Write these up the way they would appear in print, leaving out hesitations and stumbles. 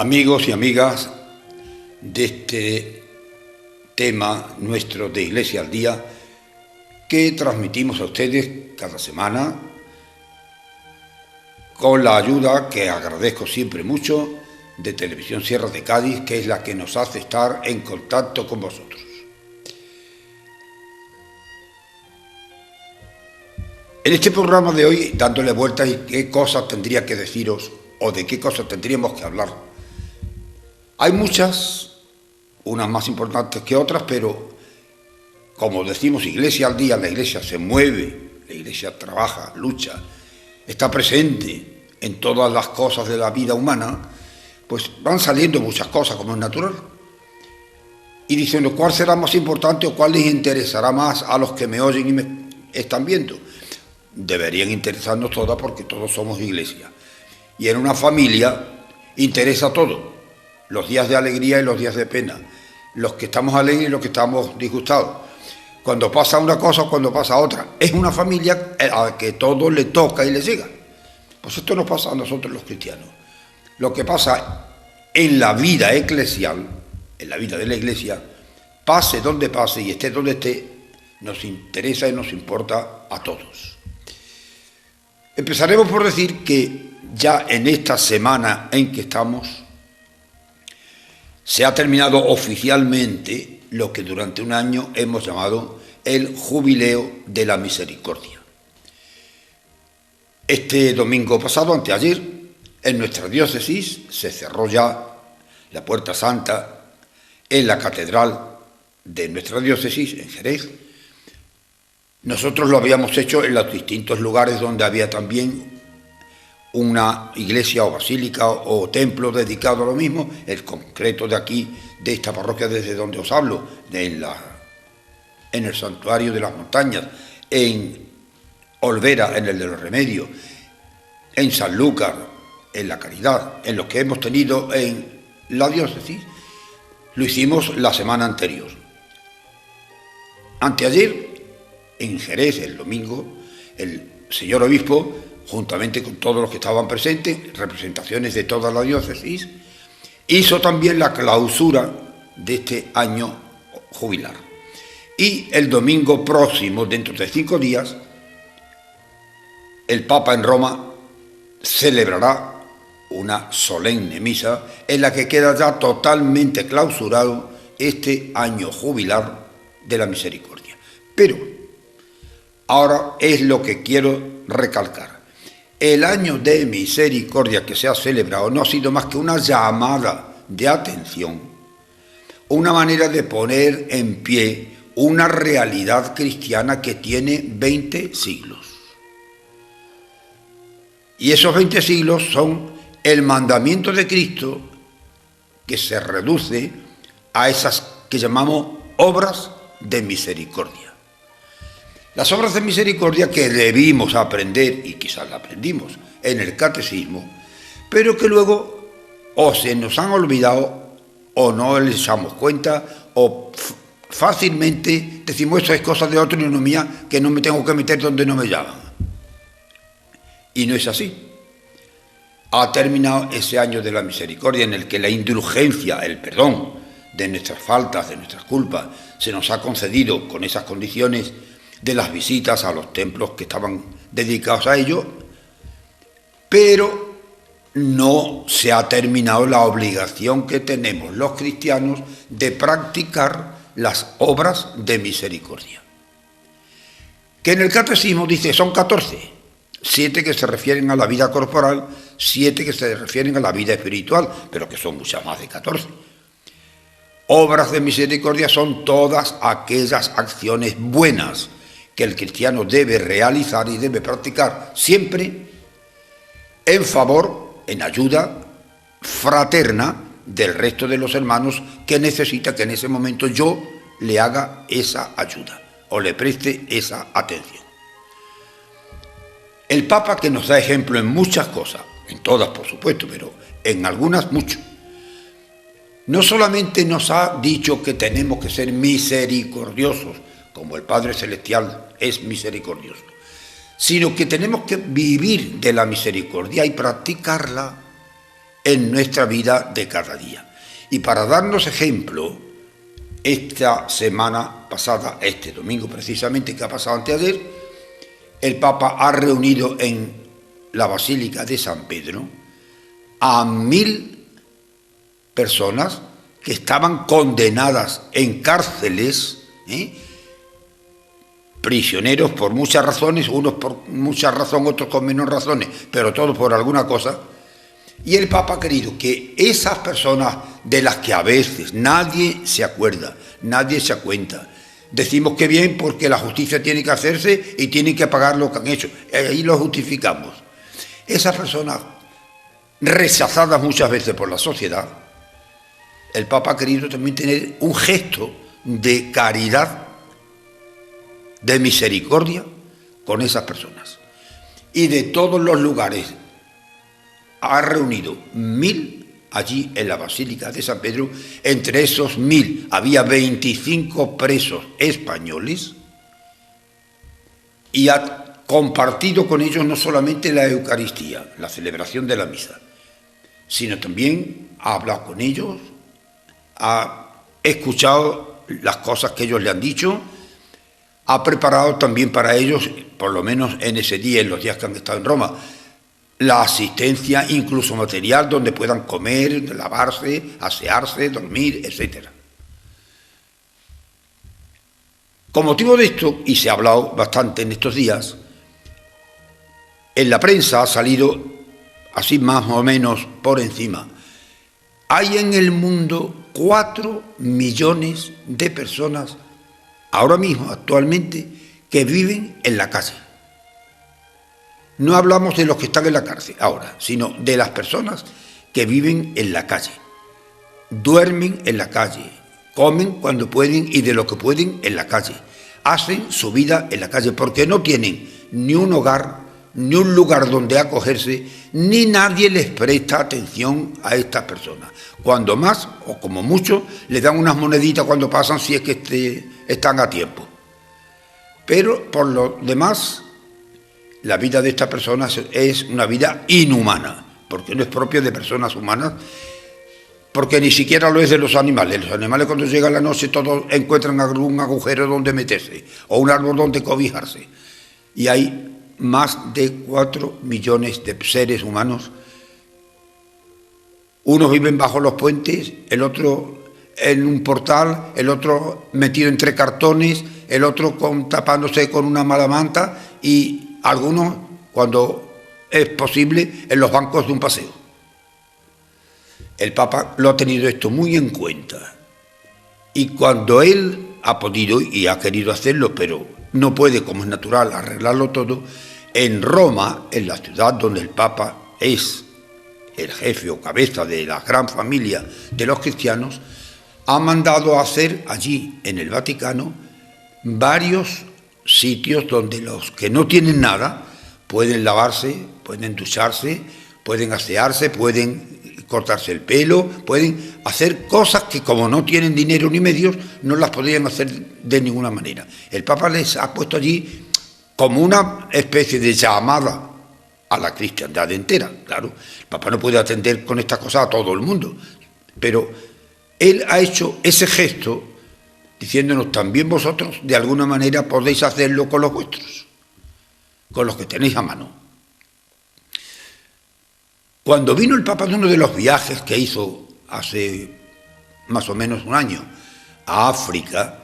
Amigos y amigas de este tema nuestro de Iglesia al Día, que transmitimos a ustedes cada semana con la ayuda, que agradezco siempre mucho, de Televisión Sierra de Cádiz, que es la que nos hace estar en contacto con vosotros. En este programa de hoy, dándole vueltas y qué cosas tendría que deciros o de qué cosas tendríamos que hablar. Hay muchas, unas más importantes que otras, pero como decimos Iglesia al Día, la Iglesia se mueve, la Iglesia trabaja, lucha, está presente en todas las cosas de la vida humana, pues van saliendo muchas cosas, como es natural. Y diciendo, ¿cuál será más importante o cuál les interesará más a los que me oyen y me están viendo? Deberían interesarnos todas, porque todos somos Iglesia. Y en una familia interesa todo, los días de alegría y los días de pena, los que estamos alegres y los que estamos disgustados. Cuando pasa una cosa o cuando pasa otra, es una familia a la que todo le toca y le llega. Pues esto nos pasa a nosotros los cristianos. Lo que pasa en la vida eclesial, en la vida de la Iglesia, pase donde pase y esté donde esté, nos interesa y nos importa a todos. Empezaremos por decir que ya en esta semana en que estamos, se ha terminado oficialmente lo que durante un año hemos llamado el Jubileo de la Misericordia. Este domingo pasado, anteayer, en nuestra diócesis se cerró ya la Puerta Santa en la catedral de nuestra diócesis, en Jerez. Nosotros lo habíamos hecho en los distintos lugares donde había también una iglesia o basílica o templo dedicado a lo mismo, el concreto de aquí, de esta parroquia desde donde os hablo, en el Santuario de las Montañas, en Olvera, en el de los Remedios, en Sanlúcar, en la Caridad, en los que hemos tenido en la diócesis, lo hicimos la semana anterior. Anteayer, en Jerez, el domingo, el señor obispo, juntamente con todos los que estaban presentes, representaciones de toda la diócesis, hizo también la clausura de este año jubilar. Y el domingo próximo, dentro de 5 días, el Papa en Roma celebrará una solemne misa en la que queda ya totalmente clausurado este año jubilar de la misericordia. Pero ahora es lo que quiero recalcar. El año de misericordia que se ha celebrado no ha sido más que una llamada de atención, una manera de poner en pie una realidad cristiana que tiene 20 siglos. Y esos 20 siglos son el mandamiento de Cristo, que se reduce a esas que llamamos obras de misericordia. Las obras de misericordia que debimos aprender, y quizás la aprendimos en el catecismo, pero que luego o se nos han olvidado o no les echamos cuenta o fácilmente decimos esto es cosa de otro y no mía, que no me tengo que meter donde no me llaman. Y no es así. Ha terminado ese año de la misericordia en el que la indulgencia, el perdón de nuestras faltas, de nuestras culpas, se nos ha concedido con esas condiciones de las visitas a los templos que estaban dedicados a ello, pero no se ha terminado la obligación que tenemos los cristianos de practicar las obras de misericordia. Que en el catecismo dice son 14, 7 que se refieren a la vida corporal, 7 que se refieren a la vida espiritual, pero que son muchas más de 14. Obras de misericordia son todas aquellas acciones buenas que el cristiano debe realizar y debe practicar siempre en favor, en ayuda fraterna del resto de los hermanos que necesita que en ese momento yo le haga esa ayuda o le preste esa atención. El Papa, que nos da ejemplo en muchas cosas, en todas por supuesto, pero en algunas mucho, no solamente nos ha dicho que tenemos que ser misericordiosos, como el Padre Celestial es misericordioso, sino que tenemos que vivir de la misericordia y practicarla en nuestra vida de cada día. Y para darnos ejemplo, esta semana pasada, este domingo precisamente, que ha pasado anteayer, el Papa ha reunido en la Basílica de San Pedro a 1000 personas que estaban condenadas en cárceles, prisioneros por muchas razones, unos por mucha razón, otros con menos razones, pero todos por alguna cosa. Y el Papa ha querido que esas personas de las que a veces nadie se acuerda, nadie se cuenta, decimos que bien porque la justicia tiene que hacerse y tienen que pagar lo que han hecho, ahí lo justificamos. Esas personas rechazadas muchas veces por la sociedad, el Papa ha querido también tener un gesto de caridad, de misericordia con esas personas. Y de todos los lugares ha reunido 1000 allí en la Basílica de San Pedro. Entre esos 1000 había 25 presos españoles y ha compartido con ellos no solamente la Eucaristía, la celebración de la misa, sino también ha hablado con ellos, ha escuchado las cosas que ellos le han dicho, ha preparado también para ellos, por lo menos en ese día, en los días que han estado en Roma, la asistencia incluso material donde puedan comer, lavarse, asearse, dormir, etc. Con motivo de esto, y se ha hablado bastante en estos días, en la prensa ha salido, así más o menos por encima, hay en el mundo 4 millones de personas ahora mismo, actualmente, que viven en la calle. No hablamos de los que están en la cárcel ahora, sino de las personas que viven en la calle. Duermen en la calle, comen cuando pueden y de lo que pueden en la calle. Hacen su vida en la calle porque no tienen ni un hogar, ni un lugar donde acogerse, ni nadie les presta atención a estas personas. Cuando más, o como mucho, les dan unas moneditas cuando pasan si es que están a tiempo. Pero por lo demás, la vida de estas personas es una vida inhumana, porque no es propia de personas humanas, porque ni siquiera lo es de los animales. Los animales cuando llega la noche todos encuentran algún agujero donde meterse, o un árbol donde cobijarse. Y hay más de 4 millones de seres humanos. Unos viven bajo los puentes, el otro en un portal, el otro metido entre cartones, el otro tapándose con una mala manta y algunos, cuando es posible, en los bancos de un paseo. El Papa lo ha tenido esto muy en cuenta y cuando él ha podido y ha querido hacerlo, pero no puede, como es natural, arreglarlo todo, en Roma, en la ciudad donde el Papa es el jefe o cabeza de la gran familia de los cristianos, ha mandado a hacer allí, en el Vaticano, varios sitios donde los que no tienen nada pueden lavarse, pueden ducharse, pueden asearse, pueden cortarse el pelo, pueden hacer cosas que como no tienen dinero ni medios, no las podrían hacer de ninguna manera. El Papa les ha puesto allí como una especie de llamada a la cristiandad entera. Claro, el Papa no puede atender con estas cosas a todo el mundo, pero él ha hecho ese gesto diciéndonos también vosotros de alguna manera podéis hacerlo con los vuestros, con los que tenéis a mano. Cuando vino el Papa de uno de los viajes que hizo hace más o menos un año a África,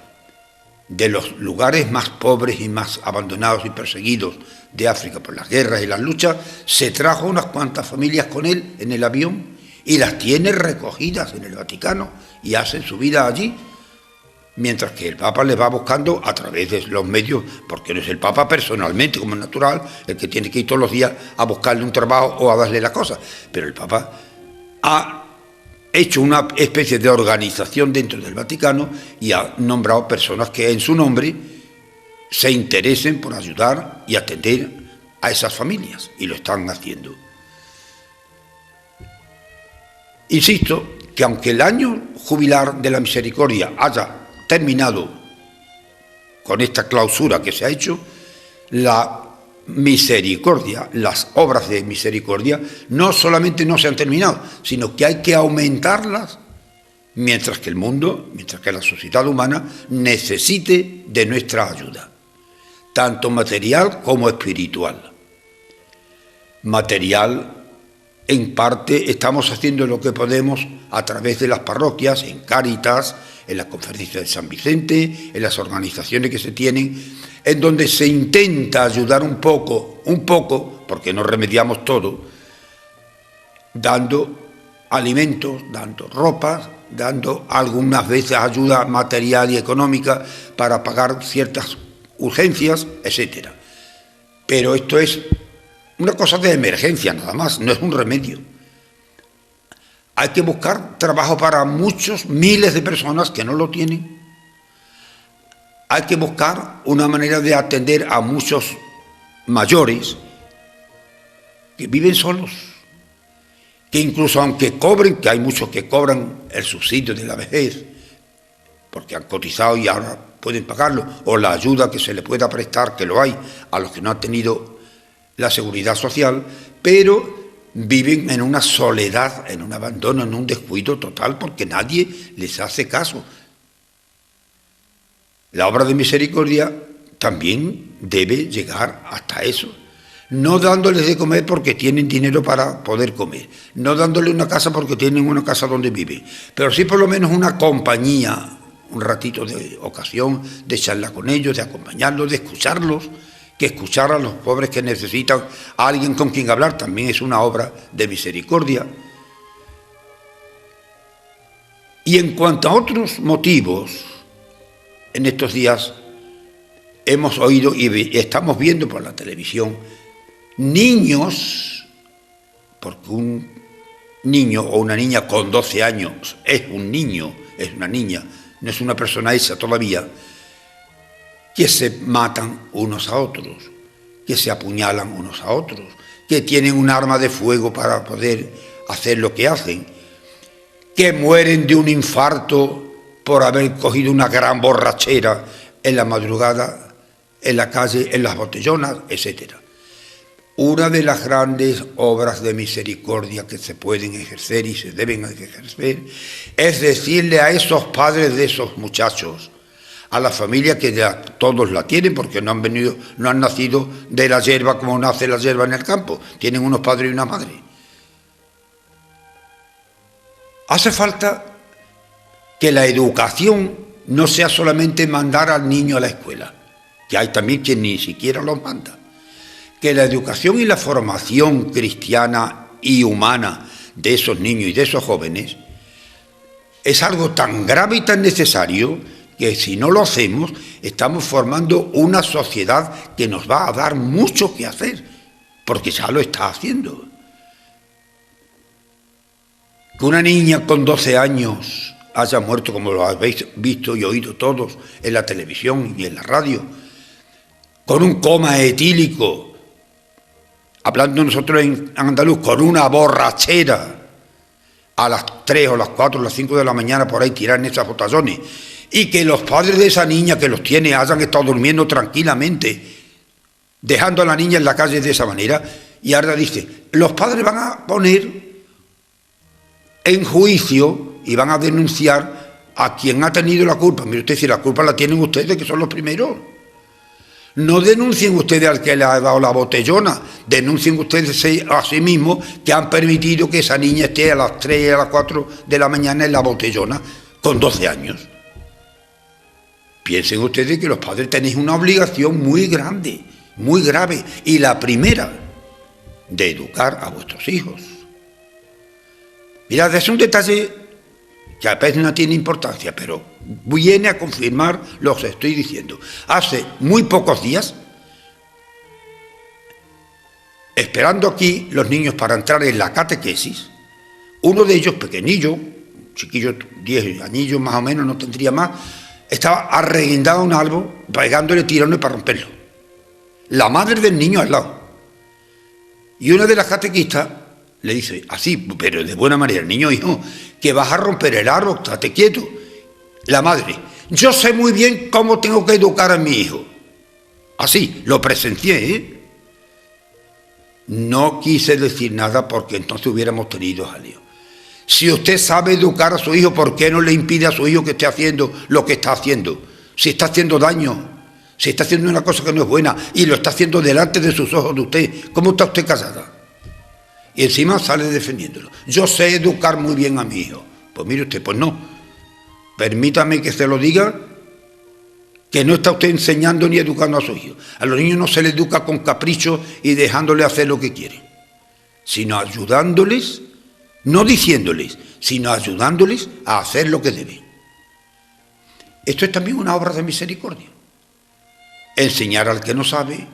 de los lugares más pobres y más abandonados y perseguidos de África por las guerras y las luchas, se trajo unas cuantas familias con él en el avión y las tiene recogidas en el Vaticano y hacen su vida allí, mientras que el Papa les va buscando a través de los medios, porque no es el Papa personalmente, como es natural, el que tiene que ir todos los días a buscarle un trabajo o a darle la cosa, pero el Papa ha hecho una especie de organización dentro del Vaticano y ha nombrado personas que en su nombre se interesen por ayudar y atender a esas familias, y lo están haciendo. Insisto que aunque el año jubilar de la misericordia haya terminado con esta clausura que se ha hecho, la misericordia, las obras de misericordia, no solamente no se han terminado, sino que hay que aumentarlas mientras que el mundo, mientras que la sociedad humana necesite de nuestra ayuda, tanto material como espiritual. Material, en parte, estamos haciendo lo que podemos a través de las parroquias, en Cáritas, en la Conferencia de San Vicente, en las organizaciones que se tienen, en donde se intenta ayudar un poco, porque no remediamos todo, dando alimentos, dando ropas, dando algunas veces ayuda material y económica para pagar ciertas urgencias, etc. Pero esto es una cosa de emergencia nada más, no es un remedio. Hay que buscar trabajo para muchos, miles de personas que no lo tienen. Hay que buscar una manera de atender a muchos mayores que viven solos, que incluso aunque cobren, que hay muchos que cobran el subsidio de la vejez, porque han cotizado y ahora pueden pagarlo, o la ayuda que se le pueda prestar, que lo hay, a los que no han tenido la seguridad social, pero viven en una soledad, en un abandono, en un descuido total, porque nadie les hace caso. La obra de misericordia también debe llegar hasta eso, no dándoles de comer porque tienen dinero para poder comer, no dándoles una casa porque tienen una casa donde viven, pero sí por lo menos una compañía, un ratito de ocasión, de charlar con ellos, de acompañarlos, de escucharlos, que escuchar a los pobres que necesitan a alguien con quien hablar también es una obra de misericordia. Y en cuanto a otros motivos, en estos días hemos oído y estamos viendo por la televisión niños, porque un niño o una niña con 12 años es un niño, es una niña, no es una persona esa todavía, que se matan unos a otros, que se apuñalan unos a otros, que tienen un arma de fuego para poder hacer lo que hacen, que mueren de un infarto por haber cogido una gran borrachera en la madrugada, en la calle, en las botellonas, etc. Una de las grandes obras de misericordia que se pueden ejercer y se deben ejercer es decirle a esos padres de esos muchachos, a la familia que ya todos la tienen porque no han nacido de la hierba como nace la hierba en el campo, tienen unos padres y una madre. Hace falta que la educación no sea solamente mandar al niño a la escuela, que hay también quien ni siquiera los manda, que la educación y la formación cristiana y humana de esos niños y de esos jóvenes es algo tan grave y tan necesario que si no lo hacemos estamos formando una sociedad que nos va a dar mucho que hacer, porque ya lo está haciendo. Que una niña con 12 años haya muerto, como lo habéis visto y oído todos en la televisión y en la radio, con un coma etílico, hablando nosotros en andaluz, con una borrachera, a las 3 o las 4 o las 5 de la mañana por ahí tirar en esas botellones, y que los padres de esa niña que los tiene hayan estado durmiendo tranquilamente, dejando a la niña en la calle de esa manera, y ahora dice, los padres van a poner en juicio y van a denunciar a quien ha tenido la culpa. Mire usted, si la culpa la tienen ustedes, que son los primeros. No denuncien ustedes al que le ha dado la botellona, denuncien ustedes a sí mismos que han permitido que esa niña esté a las 3 y a las 4 de la mañana en la botellona con 12 años. Piensen ustedes que los padres tenéis una obligación muy grande, muy grave, y la primera, de educar a vuestros hijos. Mirad, es un detalle que a veces no tiene importancia, pero viene a confirmar lo que estoy diciendo. Hace muy pocos días, esperando aquí los niños para entrar en la catequesis, uno de ellos, pequeñillo, chiquillo, 10 añillos más o menos, no tendría más, estaba arreguindado a un árbol, pegándole tirones para romperlo. La madre del niño al lado. Y una de las catequistas le dice, así, pero de buena manera, el niño, hijo, que vas a romper el árbol, estate quieto. La madre, yo sé muy bien cómo tengo que educar a mi hijo. Así, lo presencié, ¿eh? No quise decir nada porque entonces hubiéramos tenido jaleo. Si usted sabe educar a su hijo, ¿por qué no le impide a su hijo que esté haciendo lo que está haciendo? Si está haciendo daño, si está haciendo una cosa que no es buena y lo está haciendo delante de sus ojos de usted, ¿cómo está usted casada? Y encima sale defendiéndolo. Yo sé educar muy bien a mi hijo. Pues mire usted, pues no. Permítame que se lo diga, que no está usted enseñando ni educando a su hijo. A los niños no se les educa con capricho y dejándole hacer lo que quieren, sino ayudándoles, no diciéndoles, sino ayudándoles a hacer lo que deben. Esto es también una obra de misericordia. Enseñar al que no sabe,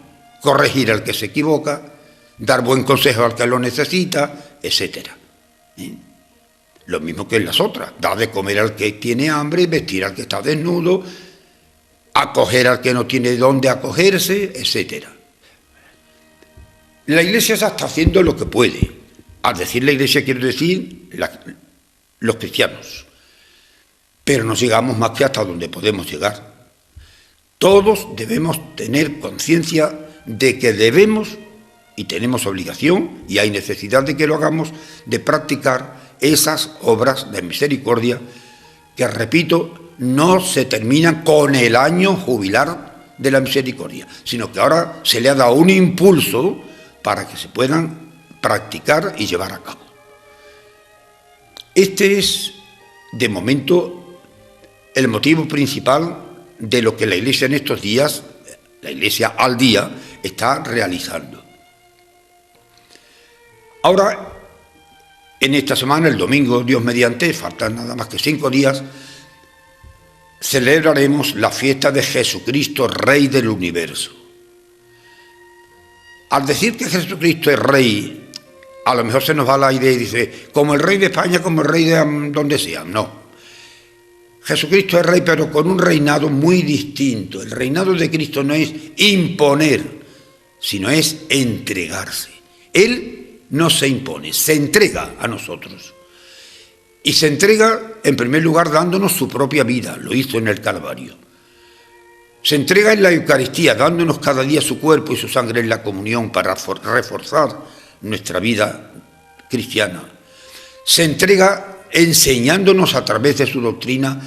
corregir al que se equivoca, dar buen consejo al que lo necesita, etc. Lo mismo que en las otras, dar de comer al que tiene hambre, vestir al que está desnudo, acoger al que no tiene dónde acogerse, etc. La Iglesia ya está haciendo lo que puede. Al decir la Iglesia quiero decir los cristianos. Pero no llegamos más que hasta donde podemos llegar. Todos debemos tener conciencia de que debemos y tenemos obligación, y hay necesidad de que lo hagamos, de practicar esas obras de misericordia que, repito, no se terminan con el año jubilar de la misericordia, sino que ahora se le ha dado un impulso para que se puedan practicar y llevar a cabo. Este es, de momento, el motivo principal de lo que la Iglesia en estos días, la Iglesia al día, está realizando. Ahora, en esta semana, el domingo, Dios mediante, faltan nada más que 5 días, celebraremos la fiesta de Jesucristo, Rey del Universo. Al decir que Jesucristo es Rey, a lo mejor se nos va la idea y dice, como el Rey de España, como el Rey de donde sea. No. Jesucristo es Rey, pero con un reinado muy distinto. El reinado de Cristo no es imponer, sino es entregarse. Él no se impone, se entrega a nosotros. Y se entrega, en primer lugar, dándonos su propia vida, lo hizo en el Calvario. Se entrega en la Eucaristía, dándonos cada día su cuerpo y su sangre en la comunión para reforzar nuestra vida cristiana. Se entrega enseñándonos a través de su doctrina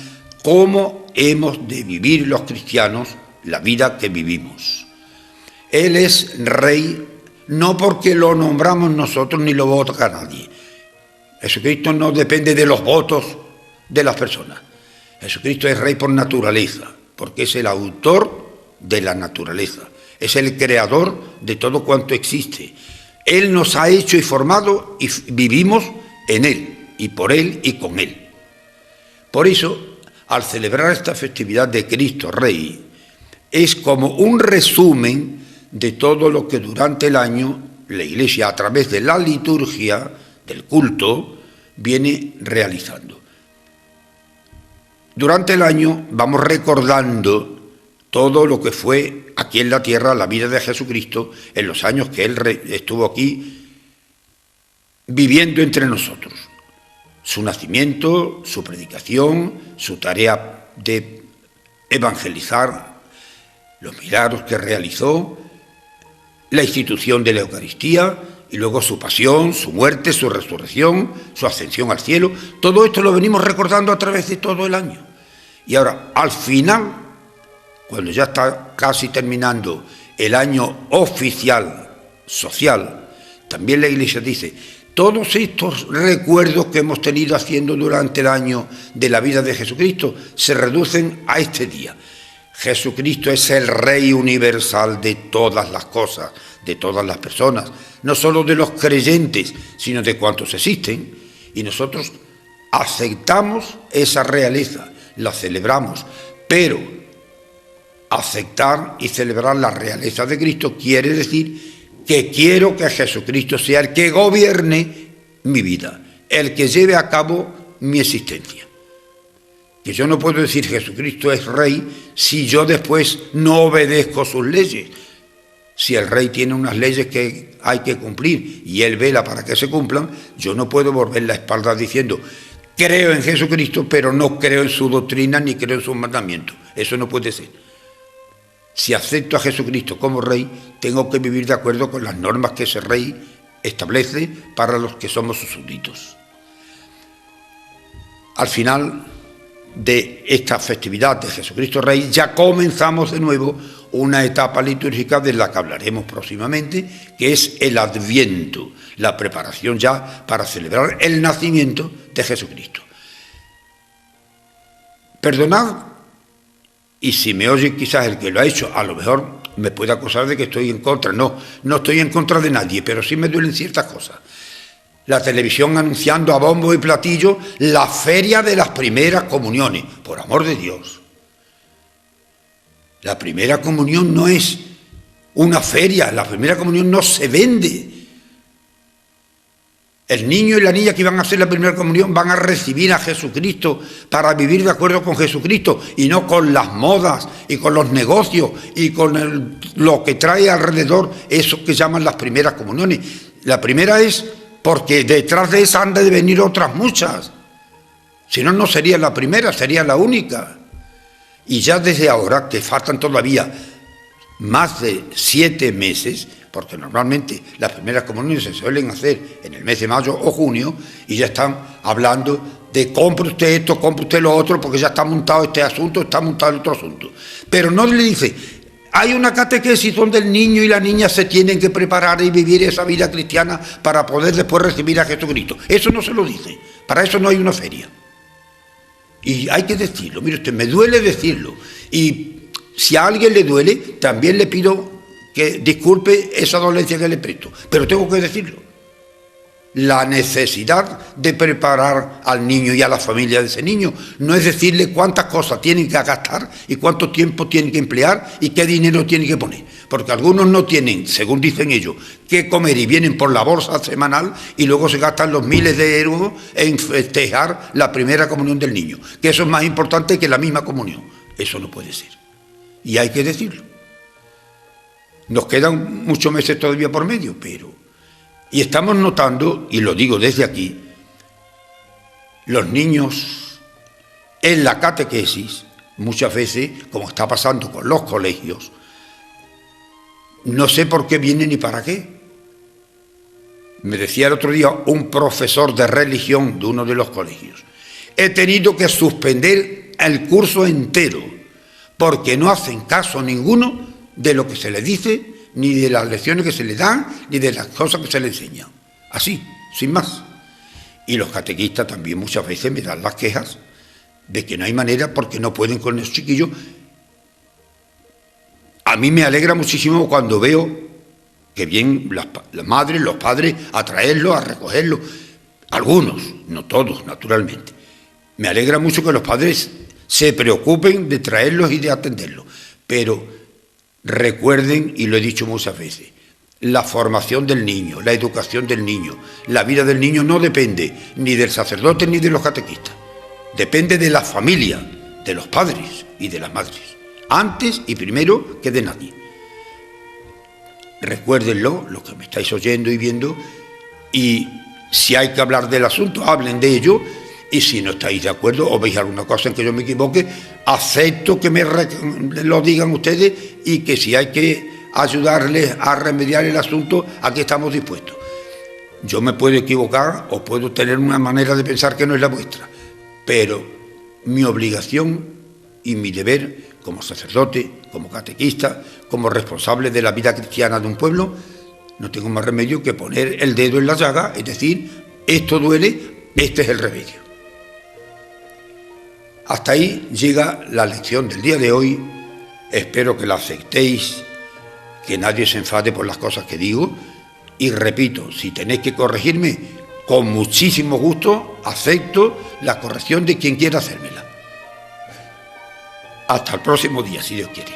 cómo hemos de vivir los cristianos la vida que vivimos. Él es Rey, no porque lo nombramos nosotros ni lo vota nadie. Jesucristo no depende de los votos de las personas. Jesucristo es Rey por naturaleza, porque es el autor de la naturaleza, es el creador de todo cuanto existe. Él nos ha hecho y formado y vivimos en Él, y por Él y con Él. Por eso, al celebrar esta festividad de Cristo Rey, es como un resumen de todo lo que durante el año la Iglesia, a través de la liturgia, del culto, viene realizando. Durante el año vamos recordando todo lo que fue aquí en la tierra la vida de Jesucristo en los años que Él estuvo aquí viviendo entre nosotros. Su nacimiento, su predicación, su tarea de evangelizar, los milagros que realizó, la institución de la Eucaristía y luego su pasión, su muerte, su resurrección, su ascensión al cielo. Todo esto lo venimos recordando a través de todo el año. Y ahora, al final, cuando ya está casi terminando el año oficial, social, también la Iglesia dice, todos estos recuerdos que hemos tenido haciendo durante el año de la vida de Jesucristo se reducen a este día. Jesucristo es el Rey universal de todas las cosas, de todas las personas, no solo de los creyentes, sino de cuantos existen. Y nosotros aceptamos esa realeza, la celebramos, pero aceptar y celebrar la realeza de Cristo quiere decir que quiero que Jesucristo sea el que gobierne mi vida, el que lleve a cabo mi existencia. Que yo no puedo decir Jesucristo es Rey si yo después no obedezco sus leyes. Si el Rey tiene unas leyes que hay que cumplir y Él vela para que se cumplan, yo no puedo volver la espalda diciendo creo en Jesucristo, pero no creo en su doctrina ni creo en sus mandamientos. Eso no puede ser. Si acepto a Jesucristo como Rey, tengo que vivir de acuerdo con las normas que ese Rey establece para los que somos sus súbditos. Al final de esta festividad de Jesucristo Rey, ya comenzamos de nuevo una etapa litúrgica de la que hablaremos próximamente, que es el Adviento, la preparación ya para celebrar el nacimiento de Jesucristo. Perdonad, y si me oye quizás el que lo ha hecho, a lo mejor me puede acusar de que estoy en contra. No estoy en contra de nadie, pero sí me duelen ciertas cosas. La televisión anunciando a bombo y platillo la feria de las primeras comuniones. Por amor de Dios. La primera comunión no es una feria, la primera comunión no se vende. El niño y la niña que van a hacer la primera comunión van a recibir a Jesucristo para vivir de acuerdo con Jesucristo y no con las modas y con los negocios y con lo que trae alrededor eso que llaman las primeras comuniones. La primera es porque detrás de esa han de venir otras muchas. Si no, no sería la primera, sería la única. Y ya desde ahora, que faltan todavía más de 7 meses, porque normalmente las primeras comuniones se suelen hacer en el mes de mayo o junio, y ya están hablando de compre usted esto, compre usted lo otro, porque ya está montado este asunto, está montado el otro asunto. Pero no le dice, hay una catequesis donde el niño y la niña se tienen que preparar y vivir esa vida cristiana para poder después recibir a Jesucristo. Eso no se lo dice, para eso no hay una feria. Y hay que decirlo, mire usted, me duele decirlo, y si a alguien le duele, también le pido que disculpe esa dolencia que le presto, pero tengo que decirlo. La necesidad de preparar al niño y a la familia de ese niño no es decirle cuántas cosas tienen que gastar y cuánto tiempo tienen que emplear y qué dinero tienen que poner, porque algunos no tienen, según dicen ellos, qué comer y vienen por la bolsa semanal y luego se gastan los miles de euros en festejar la primera comunión del niño, que eso es más importante que la misma comunión. Eso no puede ser. Y hay que decirlo. Nos quedan muchos meses todavía por medio, pero... Y estamos notando, y lo digo desde aquí, los niños en la catequesis, muchas veces, como está pasando con los colegios, no sé por qué vienen ni para qué. Me decía el otro día un profesor de religión de uno de los colegios, he tenido que suspender el curso entero, porque no hacen caso ninguno de lo que se les dice, ni de las lecciones que se les dan, ni de las cosas que se les enseñan. Así, sin más. Y los catequistas también muchas veces me dan las quejas de que no hay manera porque no pueden con los chiquillos. A mí me alegra muchísimo cuando veo que vienen las madres, los padres a traerlos, a recogerlos. Algunos, no todos, naturalmente. Me alegra mucho que los padres se preocupen de traerlos y de atenderlos. Pero recuerden, y lo he dicho muchas veces, la formación del niño, la educación del niño, la vida del niño no depende ni del sacerdote ni de los catequistas. Depende de la familia, de los padres y de las madres. Antes y primero que de nadie. Recuérdenlo, los que me estáis oyendo y viendo, y si hay que hablar del asunto, hablen de ello, y si no estáis de acuerdo o veis alguna cosa en que yo me equivoque, acepto que me lo digan ustedes y que si hay que ayudarles a remediar el asunto, aquí estamos dispuestos. Yo me puedo equivocar o puedo tener una manera de pensar que no es la vuestra, pero mi obligación y mi deber como sacerdote, como catequista, como responsable de la vida cristiana de un pueblo, no tengo más remedio que poner el dedo en la llaga, es decir, esto duele, este es el remedio. Hasta ahí llega la lección del día de hoy. Espero que la aceptéis, que nadie se enfade por las cosas que digo. Y repito, si tenéis que corregirme, con muchísimo gusto acepto la corrección de quien quiera hacérmela. Hasta el próximo día, si Dios quiere.